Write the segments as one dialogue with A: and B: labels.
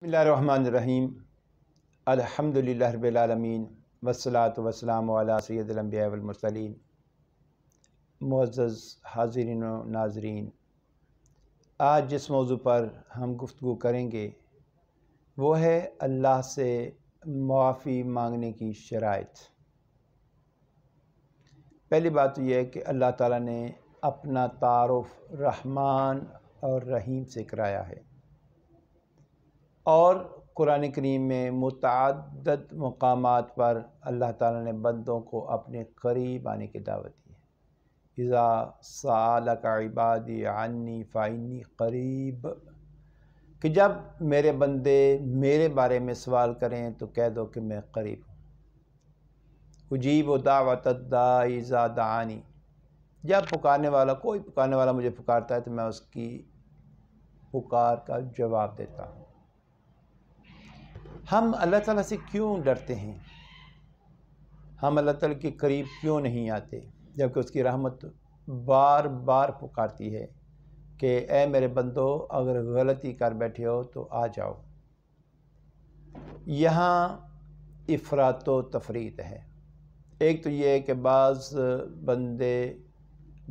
A: بسم اللہ الرحمن الرحیم الحمدللہ رب العالمین والصلاة والسلام علی سید الانبیاء والمرسلین۔ معزز حاضرین و ناظرین، آج جس موضوع پر ہم گفتگو کریں گے وہ ہے اللہ سے معافی مانگنے کی شرائط۔ پہلی بات تو یہ ہے کہ اللہ تعالیٰ نے اپنا تعارف رحمان اور رحیم سے کرایا ہے، اور قرآن کریم میں متعدد مقامات پر اللہ تعالیٰ نے بندوں کو اپنے قریب آنے کی دعوت دی ہے۔ اذا سألک عبادی عنی فإنی قریب، کہ جب میرے بندے میرے بارے میں سوال کریں تو کہہ دو کہ میں قریب ہوں۔ اجیب دعوت الداعی اذا دعانی، جب کوئی پکارنے والا مجھے پکارتا ہے تو میں اس کی پکار کا جواب دیتا ہوں۔ ہم اللہ تعالیٰ سے کیوں ڈرتے ہیں؟ ہم اللہ تعالیٰ کے قریب کیوں نہیں آتے جبکہ اس کی رحمت بار بار پکارتی ہے کہ اے میرے بندو، اگر غلطی کر بیٹھے ہو تو آ جاؤ۔ یہاں افراط و تفریط ہے۔ ایک تو یہ ہے کہ بعض بندے،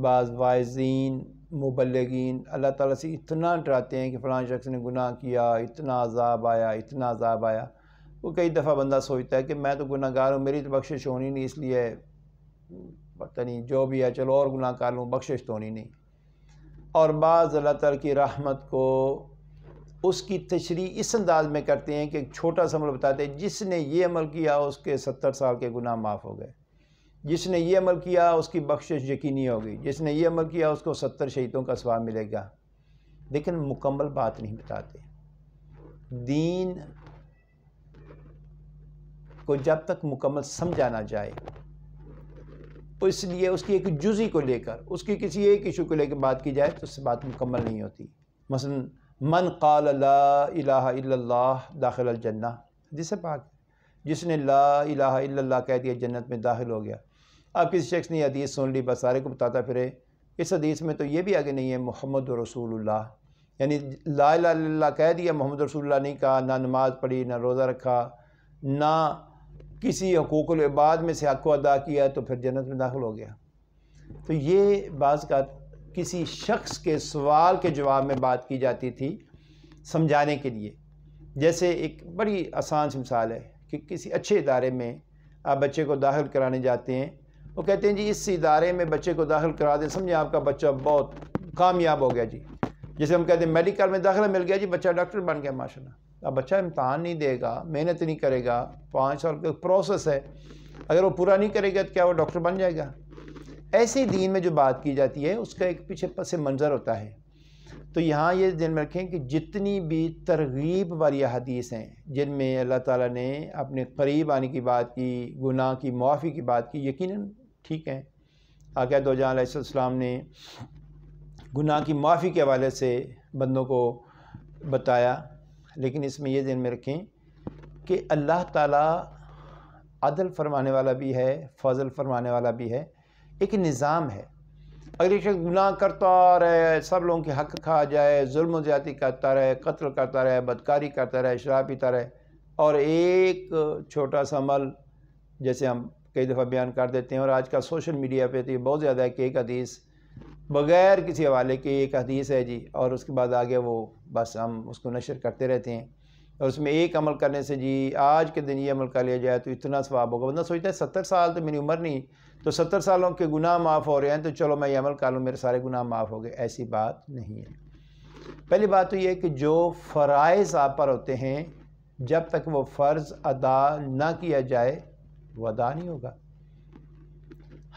A: بعض واعظین، مبلغین اللہ تعالیٰ سے اتنا ڈراتے ہیں کہ فلاں شخص نے گناہ کیا، اتنا عذاب آیا، اتنا عذاب آیا۔ وہ کئی دفعہ بندہ سوچتا ہے کہ میں تو گناہ گار ہوں، میری تو بخشش ہونی نہیں، اس لیے پتہ نہیں جو بھی ہے چلو اور گناہ کر لوں، بخشش تو ہونی نہیں۔ اور بعض اللہ تعالیٰ کی رحمت کو اس کی تشریح اس انداز میں کرتے ہیں کہ ایک چھوٹا سا عمل بتاتے ہیں، جس نے یہ عمل کیا اس کے 70 سال کے گناہ معاف ہو گئے، جس نے یہ عمل کیا اس کی بخشش یقینی ہوگی، جس نے یہ عمل کیا اس کو 70 شہیدوں کا ثواب ملے گا، لیکن مکمل بات نہیں بتاتے۔ دین کو جب تک مکمل سمجھا نہ جائے، اس لیے اس کی ایک جزئی کو لے کر، اس کی کسی ایک ایشو کو لے کے بات کی جائے تو اس سے بات مکمل نہیں ہوتی۔ مثلا من قال لا الہ الا اللہ داخل الجنہ، جسے پاک جس نے لا الہ الا اللہ کہہ دیا جنت میں داخل ہو گیا۔ اب کسی شخص نے حدیث سن لی، بس سارے کو بتاتا پھرے اس حدیث میں تو یہ بھی آگے نہیں ہے محمد رسول اللہ، یعنی لا الہ الا اللہ کہہ دیا، محمد رسول اللہ نہیں کہا، نہ نماز پڑھی، نہ روزہ رکھا، نہ کسی حقوق العباد میں سے حق کو ادا کیا، تو پھر جنت میں داخل ہو گیا۔ تو یہ بعض کا کسی شخص کے سوال کے جواب میں بات کی جاتی تھی سمجھانے کے لیے۔ جیسے ایک بڑی آسان سی مثال ہے کہ کسی اچھے ادارے میں آپ بچے کو داخل کرانے جاتے ہیں، وہ کہتے ہیں جی اس ادارے میں بچے کو داخل کرا دیں، سمجھیں آپ کا بچہ بہت کامیاب ہو گیا جی۔ جیسے ہم کہتے ہیں میڈیکل میں داخلہ مل گیا جی، بچہ ڈاکٹر بن گیا ماشاءاللہ۔ اب بچہ امتحان نہیں دے گا، محنت نہیں کرے گا، 5 سال کا پروسیس ہے، اگر وہ پورا نہیں کرے گا تو کیا وہ ڈاکٹر بن جائے گا؟ ایسے دین میں جو بات کی جاتی ہے اس کا ایک پیچھے پس منظر ہوتا ہے۔ تو یہاں یہ ذہن میں رکھیں کہ جتنی بھی ترغیب والی حدیث ہیں جن میں اللہ تعالیٰ نے اپنے قریب آنے کی بات کی، گناہ کی معافی کی بات کی، یقیناً ٹھیک ہیں۔ آقا دو جہاں علیہ السلام نے گناہ کی معافی کے حوالے سے بندوں کو بتایا، لیکن اس میں یہ ذہن میں رکھیں کہ اللہ تعالیٰ عدل فرمانے والا بھی ہے، فضل فرمانے والا بھی ہے، ایک نظام ہے۔ اگر ایک شخص گناہ کرتا رہے، سب لوگوں کے حق کھا جائے، ظلم و زیادتی کرتا رہے، قتل کرتا رہے، بدکاری کرتا رہے، شراب پیتا رہے، اور ایک چھوٹا سا عمل جیسے ہم کئی دفعہ بیان کر دیتے ہیں، اور آج کل سوشل میڈیا پہ تو یہ بہت زیادہ ہے کہ ایک حدیث بغیر کسی حوالے کے ایک حدیث ہے جی، اور اس کے بعد آگے وہ بس ہم اس کو نشر کرتے رہتے ہیں، اور اس میں ایک عمل کرنے سے جی آج کے دن یہ عمل کر لیا جائے تو اتنا ثواب ہوگا۔ بندہ سوچتا ہے 70 سال تو میری عمر نہیں، تو 70 سالوں کے گناہ معاف ہو رہے ہیں تو چلو میں یہ عمل کر لوں، میرے سارے گناہ معاف ہو گئے۔ ایسی بات نہیں ہے۔ پہلی بات تو یہ ہے کہ جو فرائض آپ پر ہوتے ہیں جب تک وہ فرض ادا نہ کیا جائے وہ ادا نہیں ہوگا۔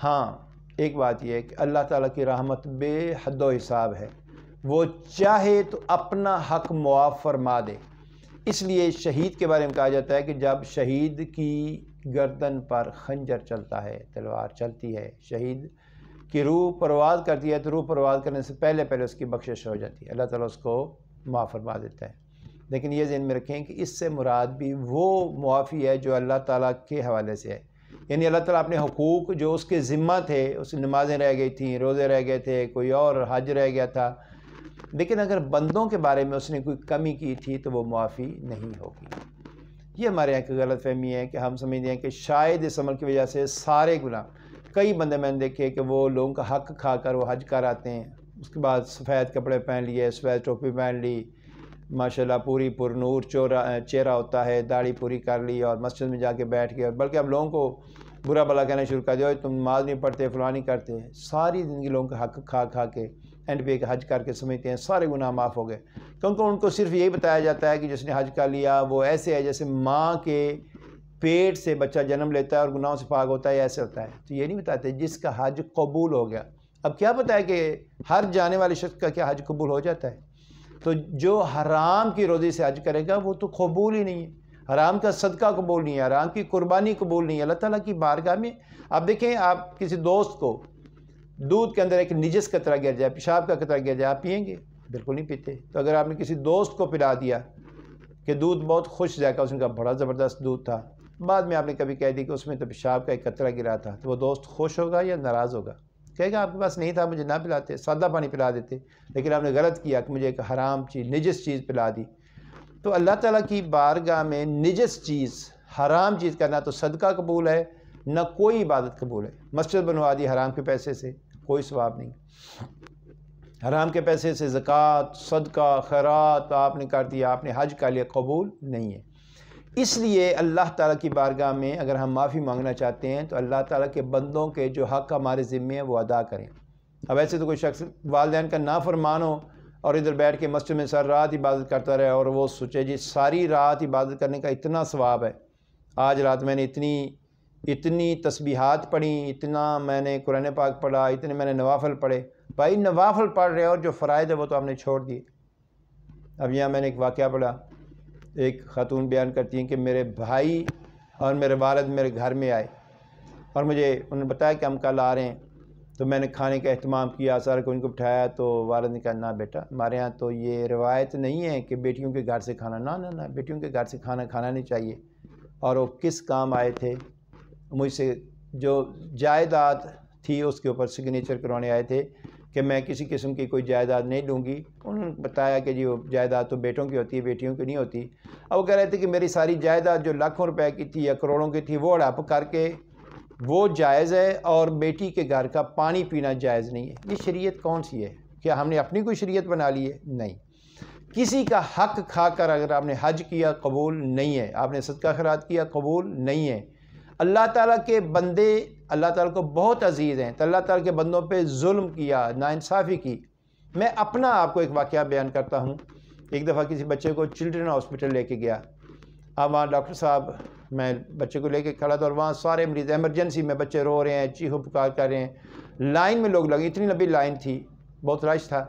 A: ہاں ایک بات یہ ہے کہ اللہ تعالیٰ کی رحمت بے حد و حساب ہے، وہ چاہے تو اپنا حق معاف فرما دے۔ اس لیے شہید کے بارے میں کہا جاتا ہے کہ جب شہید کی گردن پر خنجر چلتا ہے، تلوار چلتی ہے، شہید کی روح پرواز کرتی ہے تو روح پرواز کرنے سے پہلے اس کی بخشش ہو جاتی ہے، اللہ تعالیٰ اس کو معاف فرما دیتا ہے۔ لیکن یہ ذہن میں رکھیں کہ اس سے مراد بھی وہ معافی ہے جو اللہ تعالیٰ کے حوالے سے ہے، یعنی اللہ تعالیٰ اپنے حقوق جو اس کے ذمہ تھے، اس نمازیں رہ گئی تھیں، روزے رہ گئے تھے، کوئی اور حج رہ گیا تھا، لیکن اگر بندوں کے بارے میں اس نے کوئی کمی کی تھی تو وہ معافی نہیں ہوگی۔ یہ ہمارے یہاں کی غلط فہمی ہے کہ ہم سمجھتے ہیں کہ شاید اس عمل کی وجہ سے سارے گناہ، کئی بندے میں نے دیکھے کہ وہ لوگوں کا حق کھا کر وہ حج کر آتے ہیں، اس کے بعد سفید کپڑے پہن لیے، سفید ٹوپی پہن لی، ماشاءاللہ پوری پر نور چہرہ ہوتا ہے، داڑھی پوری کر لی اور مسجد میں جا کے بیٹھ گئے، بلکہ اب لوگوں کو برا بھلا کہنا شروع کر دیا، تم نماز نہیں پڑھتے، فلاں نہیں کرتے، ساری زندگی لوگوں کا حق کھا کھا کے اینڈ پہ حج کر کے سمجھتے ہیں سارے گناہ معاف ہو گئے، کیونکہ ان کو صرف یہی بتایا جاتا ہے کہ جس نے حج کر لیا وہ ایسے ہے جیسے ماں کے پیٹ سے بچہ جنم لیتا ہے اور گناہوں سے پاک ہوتا ہے، ایسے ہوتا ہے۔ تو یہ نہیں بتاتے جس کا حج قبول ہو گیا۔ اب کیا پتہ ہے کہ ہر جانے والے شخص کا کیا حج قبول ہو جاتا ہے؟ تو جو حرام کی روزی سے حج کرے گا وہ تو قبول ہی نہیں ہے، حرام کا صدقہ قبول نہیں ہے، حرام کی قربانی قبول نہیں ہے اللہ تعالیٰ کی بارگاہ میں۔ آپ دیکھیں، آپ کسی دوست کو دودھ کے اندر ایک نجس قطرہ گر جائے، پیشاب کا قطرہ گر جائے، آپ پئیں گے؟ بالکل نہیں پیتے۔ تو اگر آپ نے کسی دوست کو پلا دیا کہ دودھ بہت خوش ذائقہ، اس نے کہا بڑا زبردست دودھ تھا، بعد میں آپ نے کبھی کہہ دی کہ اس میں تو پیشاب کا ایک قطرہ گرا تھا، تو وہ دوست خوش ہوگا یا ناراض ہوگا؟ کہے گا آپ کے پاس نہیں تھا، مجھے نہ پلاتے، سادہ پانی پلا دیتے، لیکن آپ نے غلط کیا کہ مجھے ایک حرام چیز، نجس چیز پلا دی۔ تو اللہ تعالیٰ کی بارگاہ میں نجس چیز، حرام چیز کرنا تو صدقہ قبول ہے، نہ کوئی عبادت قبول ہے۔ مسجد بنوا دی حرام کے پیسے سے، کوئی ثواب نہیں۔ حرام کے پیسے سے زکوٰۃ، صدقہ، خیرات آپ نے کر دیا، آپ نے حج کر لیا، قبول نہیں ہے۔ اس لیے اللہ تعالیٰ کی بارگاہ میں اگر ہم معافی مانگنا چاہتے ہیں تو اللہ تعالیٰ کے بندوں کے جو حق ہمارے ذمے ہیں وہ ادا کریں۔ اب ایسے تو کوئی شخص والدین کا نافرمان ہو اور ادھر بیٹھ کے مسجد میں سر رات عبادت کرتا رہے اور وہ سوچے جی ساری رات عبادت کرنے کا اتنا ثواب ہے، آج رات میں نے اتنی تسبیحات پڑھی، اتنا میں نے قرآن پاک پڑھا، اتنے میں نے نوافل پڑھے۔ بھائی نوافل پڑھ رہے اور جو فرائض ہے وہ تو آپ نے چھوڑ دیے۔ اب یہاں میں نے ایک واقعہ پڑھا، ایک خاتون بیان کرتی ہیں کہ میرے بھائی اور میرے والد میرے گھر میں آئے اور مجھے انہوں نے بتایا کہ ہم کل آ رہے ہیں، تو میں نے کھانے کا اہتمام کیا، سارے کو ان کو بٹھایا، تو والد نے کہا نہ بیٹا، ہمارے ہاں تو یہ روایت نہیں ہے کہ بیٹیوں کے گھر سے کھانا، نہ بیٹیوں کے گھر سے کھانا نہیں چاہیے۔ اور وہ کس کام آئے تھے؟ مجھ سے جو جائیداد تھی اس کے اوپر سگنیچر کروانے آئے تھے کہ میں کسی قسم کی کوئی جائیداد نہیں لوں گی۔ انہوں نے بتایا کہ جی وہ جائیداد تو بیٹوں کی ہوتی ہے، بیٹیوں کی نہیں ہوتی۔ اب وہ کہہ رہے تھے کہ میری ساری جائیداد جو لاکھوں روپے کی تھی یا کروڑوں کی تھی وہ ہڑپ کر کے وہ جائز ہے اور بیٹی کے گھر کا پانی پینا جائز نہیں ہے۔ یہ شریعت کون سی ہے؟ کیا ہم نے اپنی کوئی شریعت بنا لی ہے؟ نہیں۔ کسی کا حق کھا کر اگر آپ نے حج کیا قبول نہیں ہے، آپ نے صدقہ خیرات کیا قبول نہیں ہے۔ اللہ تعالیٰ کے بندے اللہ تعالیٰ کو بہت عزیز ہیں، تو اللہ تعالیٰ کے بندوں پہ ظلم کیا، ناانصافی کی۔ میں اپنا آپ کو ایک واقعہ بیان کرتا ہوں۔ ایک دفعہ کسی بچے کو چلڈرن ہاسپٹل لے کے گیا، اب وہاں ڈاکٹر صاحب، میں بچے کو لے کے کھڑا تھا اور وہاں سارے مریض ایمرجنسی میں بچے رو رہے ہیں، چیخو پکار کر رہے ہیں، لائن میں لوگ لگے، اتنی لمبی لائن تھی، بہت رش تھا۔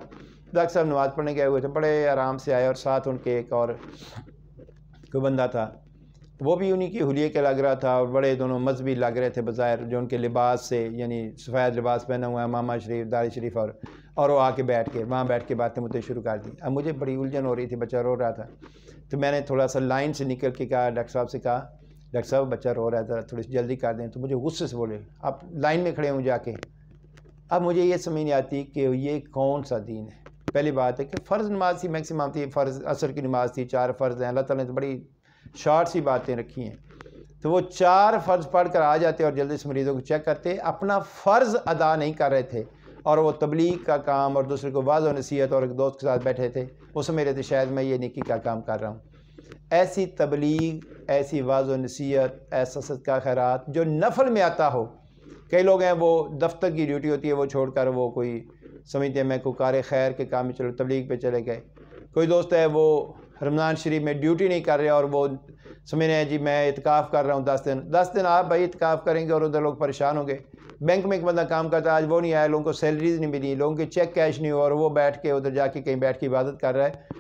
A: ڈاکٹر صاحب نماز پڑھنے گئے ہوئے تھے، بڑے آرام سے آئے اور ساتھ ان کے ایک اور کوئی بندہ تھا، وہ بھی انہی کی حلیے کے لگ رہا تھا اور بڑے دونوں مذہبی لگ رہے تھے بظاہر، جو ان کے لباس سے، یعنی سفید لباس پہنا ہوا ہے، امامہ شریف، داڑھی شریف، اور وہ آ کے بیٹھ کے وہاں بیٹھ کے باتیں مجھے شروع کر دی۔ اب مجھے بڑی الجھن ہو رہی تھی، بچہ رو رہا تھا، تو میں نے تھوڑا سا لائن سے نکل کے کہا، ڈاکٹر صاحب سے کہا ڈاکٹر صاحب بچہ رو رہا تھا، تھوڑی سی جلدی کر دیں، تو مجھے غصے سے بولے آپ لائن میں کھڑے ہوں جا کے۔ اب مجھے یہ سمجھ نہیں آتی کہ یہ کون سا دین ہے۔ پہلی بات ہے کہ فرض نماز تھی، میکسیمم تھی، فرض عصر کی نماز تھی، 4 فرض ہیں، اللہ تعالیٰ نے تو بڑی شارٹ سی باتیں رکھی ہیں، تو وہ 4 فرض پڑھ کر آ جاتے اور جلدی سے مریضوں کو چیک کرتے، اپنا فرض ادا نہیں کر رہے تھے، اور وہ تبلیغ کا کام اور دوسرے کو واضح و نصیحت اور ایک دوست کے ساتھ بیٹھے تھے، وہ سمجھ رہے تھے شاید میں یہ نیکی کا کام کر رہا ہوں۔ ایسی تبلیغ، ایسی واضح و نصیحت، ایسا صدقہ خیرات جو نفل میں آتا ہو، کئی لوگ ہیں وہ دفتر کی ڈیوٹی ہوتی ہے وہ چھوڑ کر وہ کوئی سمجھتے ہیں میں کوئی کار خیر کے کام میں چلو، تبلیغ پہ چلے گئے۔ کوئی دوست ہے وہ رمضان شریف میں ڈیوٹی نہیں کر رہے اور وہ سمجھ رہے ہیں جی میں اعتکاف کر رہا ہوں 10 دن آپ بھائی اعتکاف کریں گے اور ادھر لوگ پریشان ہوں گے۔ بینک میں ایک بندہ کام کرتا ہے، آج وہ نہیں آیا، لوگوں کو سیلریز نہیں ملی، لوگوں کے چیک کیش نہیں ہوا، اور وہ بیٹھ کے ادھر جا کے کہیں بیٹھ کے عبادت کر رہا ہے۔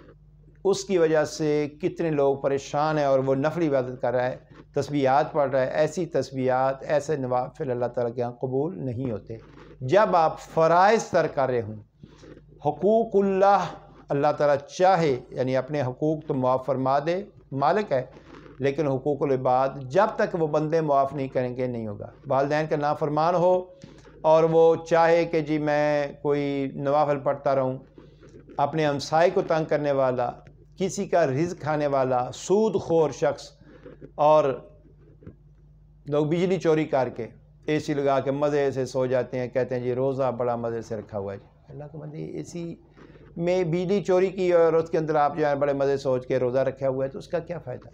A: اس کی وجہ سے کتنے لوگ پریشان ہیں اور وہ نفلی عبادت کر رہا ہے، تسبیحات پڑھ رہا ہے۔ ایسی تسبیحات، ایسے نوافل اللہ تعالیٰ کے ہاں قبول نہیں ہوتے۔ جب آپ فرائض ترک کر رہے ہوں، حقوق اللہ تعالیٰ چاہے یعنی اپنے حقوق تو معاف فرما دے، مالک ہے، لیکن حقوق العباد جب تک وہ بندے معاف نہیں کریں گے نہیں ہوگا۔ والدین کا نافرمان ہو اور وہ چاہے کہ جی میں کوئی نوافل پڑھتا رہوں، اپنے ہمسائے کو تنگ کرنے والا، کسی کا رزق کھانے والا، سود خور شخص، اور لوگ بجلی چوری کر کے اے سی لگا کے مزے سے سو جاتے ہیں، کہتے ہیں جی روزہ بڑا مزے سے رکھا ہوا ہے۔ جی اللہ کے بندے، اے سی میں بجلی چوری کی اور اس کے اندر آپ جو ہے بڑے مزے سوچ کے روزہ رکھا ہوا ہے، تو اس کا کیا فائدہ؟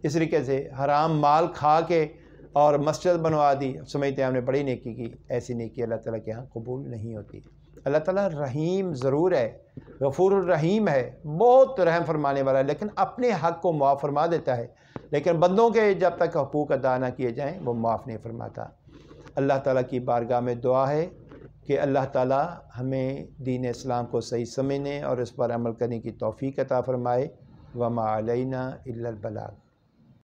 A: اس طریقے سے حرام مال کھا کے اور مسجد بنوا دی، سمجھتے ہیں ہم نے بڑی نیکی کی، ایسی نیکی اللہ تعالیٰ کے ہاں قبول نہیں ہوتی۔ اللہ تعالیٰ رحیم ضرور ہے، غفور الرحیم ہے، بہت رحم فرمانے والا ہے، لیکن اپنے حق کو معاف فرما دیتا ہے، لیکن بندوں کے جب تک حقوق ادا نہ کیے جائیں وہ معاف نہیں فرماتا۔ اللہ تعالیٰ کی بارگاہ میں دعا ہے کہ اللہ تعالیٰ ہمیں دین اسلام کو صحیح سمجھنے اور اس پر عمل کرنے کی توفیق عطا فرمائے۔ وما علینا الا البلاغ۔